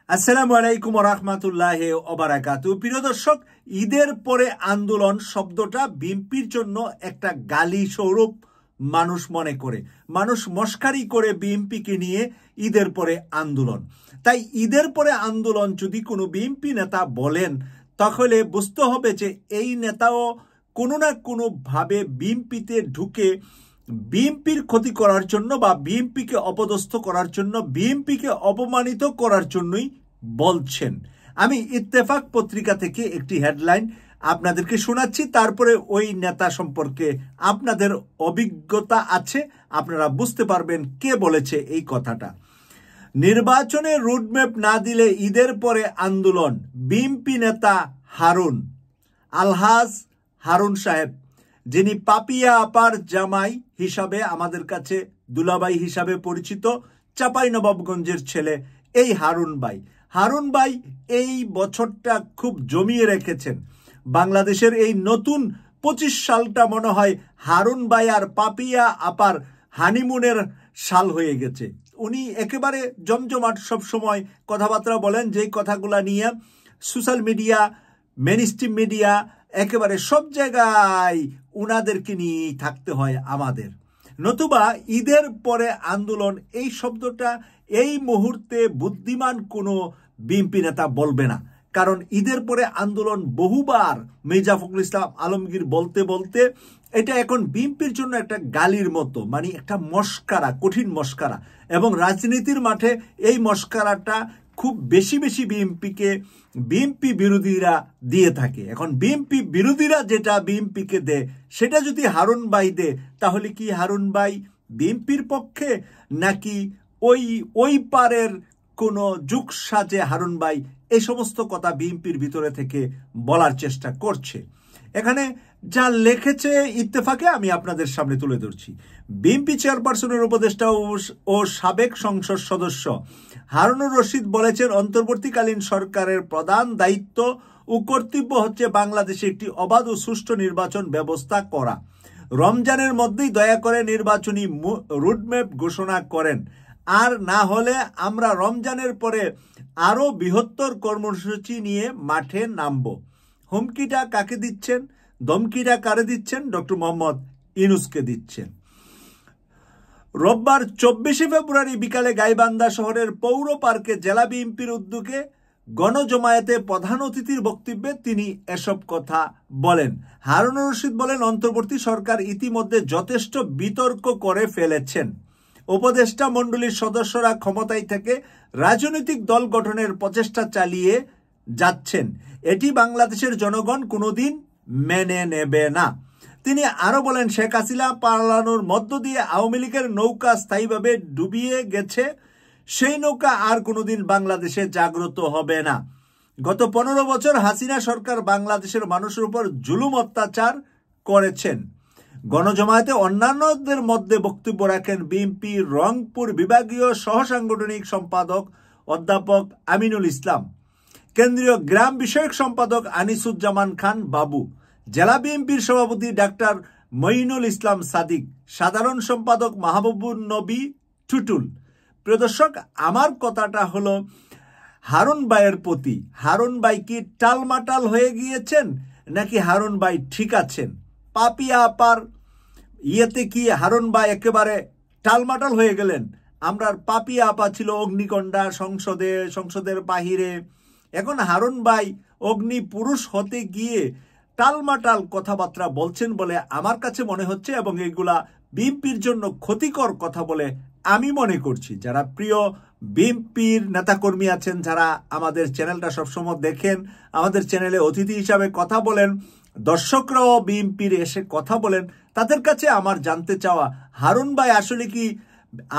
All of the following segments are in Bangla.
আসসালামু আলাইকুম ওয়া রাহমাতুল্লাহি ওয়া বারাকাতুহু। প্রিয় দর্শক, ঈদের পরে আন্দোলন শব্দটা বিএনপির জন্য একটা গালি স্বরূপ মানুষ মনে করে, মানুষ মস্কারি করে বিএনপিকে নিয়ে ঈদের পরে আন্দোলন। তাই ঈদের পরে আন্দোলন যদি কোনো বিএনপি নেতা বলেন, তাহলে বুঝতে হবে যে এই নেতাও কোনো না কোনোভাবে বিএনপিতে ঢুকে বিএনপির ক্ষতি করার জন্য বা বিএনপিকে অপদস্থ করার জন্য, বিএনপিকে অপমানিত করার জন্যই বলছেন। আমি ইত্তেফাক পত্রিকা থেকে একটি হেডলাইন আপনাদেরকে শোনাচ্ছি, তারপরে ওই নেতা সম্পর্কে আপনাদের অভিজ্ঞতা আছে, আপনারা বুঝতে পারবেন কে বলেছে এই কথাটা। নির্বাচনে রুটম্যাপ না দিলে ঈদের পরে আন্দোলন, বিএনপি নেতা হারুন, আলহাজ হারুন সাহেব, যিনি পাপিয়া আপার জামাই হিসাবে আমাদের কাছে দুলাভাই হিসাবে পরিচিত, চাঁপাইনবাবগঞ্জের ছেলে এই হারুন ভাই এই বছরটা খুব জমিয়ে রেখেছেন। বাংলাদেশের এই নতুন 25 সালটা মনে হয় হারুন ভাই আর পাপিয়া আপার হানিমুনের সাল হয়ে গেছে। উনি একেবারে জমজমাট সব সময় কথাবার্তা বলেন, যেই কথাগুলা নিয়ে সোশ্যাল মিডিয়া, মেইনস্ট্রিম মিডিয়া, একেবারে সব জায়গায় উনাদেরকে নিয়েই থাকতে হয় আমাদের। নতুবা ঈদের পরে আন্দোলন এই শব্দটা এই মুহূর্তে বুদ্ধিমান কোনো বিএনপি নেতা বলবে না, কারণ ঈদের পরে আন্দোলন বহুবার মির্জা ফখরুল ইসলাম আলমগীর বলতে বলতে এটা এখন বিএনপির জন্য একটা গালির মতো, মানে একটা মস্কারা, কঠিন মস্কারা। এবং রাজনীতির মাঠে এই মস্কারাটা খুব বেশি বিএনপি বিরোধীরা দিয়ে থাকে। এখন বিএনপি বিরোধীরা যেটা বিএনপিকে দেয়, সেটা যদি হারুন ভাই দেয়, তাহলে কি হারুন ভাই বিএনপির পক্ষে, নাকি ওই পারের কোনো যুগ সাজে হারুন ভাই এই সমস্ত কথা বিএনপির ভিতরে থেকে বলার চেষ্টা করছে। এখানে যা লিখেছে ইত্তেফাকে আমি আপনাদের সামনে তুলে ধরছি। বিএনপি চেয়ারপারসনের উপদেষ্টা ও সাবেক সংসদ সদস্য হারুনুর রশিদ বলেছেন, অন্তর্বর্তীকালীন সরকারের প্রধান দায়িত্ব ও কর্তব্য হচ্ছে বাংলাদেশে একটি অবাধ ও সুষ্ঠু নির্বাচন ব্যবস্থা করা। রমজানের মধ্যেই দয়া করে নির্বাচনী রুটম্যাপ ঘোষণা করেন, আর না হলে আমরা রমজানের পরে আরো বৃহত্তর কর্মসূচি নিয়ে মাঠে নামব। হুমকিটা কাকে দিচ্ছেন, ধমকিটা কারে দিচ্ছেন? ডক্টর মোহাম্মদ ইউনূসকে দিচ্ছেন। রোববার 24 ফেব্রুয়ারি বিকালে গাইবান্ধা শহরের পৌর পার্কে জেলা বিএনপির উদ্যোগে গণজমায়েতে প্রধান অতিথির বক্তব্যে তিনি এসব কথা বলেন। হারুনুর রশিদ বলেন, অন্তর্বর্তী সরকার ইতিমধ্যে যথেষ্ট বিতর্ক করে ফেলেছেন। উপদেষ্টা মণ্ডলীর সদস্যরা ক্ষমতায় থেকে রাজনৈতিক দল গঠনের প্রচেষ্টা চালিয়ে যাচ্ছেন, এটি বাংলাদেশের জনগণ কোনোদিন মেনে নেবে না। তিনি আরো বলেন, শেখ হাসিনা পালানোর মধ্য দিয়ে আওয়ামী লীগের নৌকা স্থায়ীভাবে ডুবিয়ে গেছে, সেই নৌকা আর কোনোদিন বাংলাদেশে জাগ্রত হবে না। গত 15 বছর হাসিনা সরকার বাংলাদেশের মানুষের উপর জুলুম অত্যাচার করেছেন। গণজমায়েতে অন্যান্যদের মধ্যে বক্তব্য রাখেন বিএনপি রংপুর বিভাগীয় সহসাংগঠনিক সম্পাদক অধ্যাপক আমিনুল ইসলাম, কেন্দ্রীয় গ্রাম বিষয়ক সম্পাদক আনিসুজ্জামান খান বাবু, জেলা বিএনপির সভাপতি ডাক্তার মঈনুল ইসলাম সাদিক, সাধারণ সম্পাদক মাহবুবুর নবী টুটুল। প্রিয় দর্শক, আমার কথাটা হলো হারুন ভাইয়ের প্রতি, হারুন ভাই কি টালমাটাল হয়ে গিয়েছেন, নাকি হারুন ভাই ঠিক আছেন? পাপিয়া আপার ইয়েতে কি হারুন ভাই একেবারে টালমাটাল হয়ে গেলেন? আমরা পাপিয়া আপা ছিল অগ্নিকন্যা, সংসদের বাহিরে, এখন হারুন ভাই অগ্নি পুরুষ হতে গিয়ে টালমাটাল কথাবার্তা বলছেন বলে আমার কাছে মনে হচ্ছে, এবং এগুলা বিএনপির জন্য ক্ষতিকর কথা বলে আমি মনে করছি। যারা প্রিয় বিএনপির নেতাকর্মী আছেন, যারা আমাদের চ্যানেলটা সবসময় দেখেন, আমাদের চ্যানেলে অতিথি হিসাবে কথা বলেন, দর্শকরাও বিএনপির এসে কথা বলেন, তাদের কাছে আমার জানতে চাওয়া, হারুন ভাই আসলে কি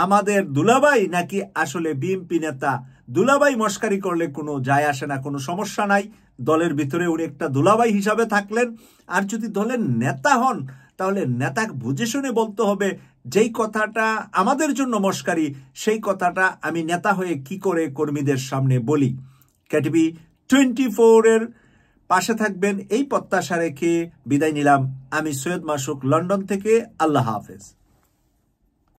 আমাদের দুলাভাই, নাকি আসলে বিএনপি নেতা? দুলাভাই মস্কারি করলে কোনো যায় আসে না, কোনো সমস্যা নাই, দলের ভিতরে উনি একটা দুলাভাই হিসাবে থাকলেন। আর যদি দলের নেতা হন, তাহলে নেতা বুঝে শুনে বলতে হবে, যেই কথাটা আমাদের জন্য মস্কারি, সেই কথাটা আমি নেতা হয়ে কি করে কর্মীদের সামনে বলি। কেটিভি 24 এর পাশে থাকবেন এই প্রত্যাশা রেখে বিদায় নিলাম। আমি সৈয়দ মাসুক, লন্ডন থেকে। আল্লাহ হাফেজ।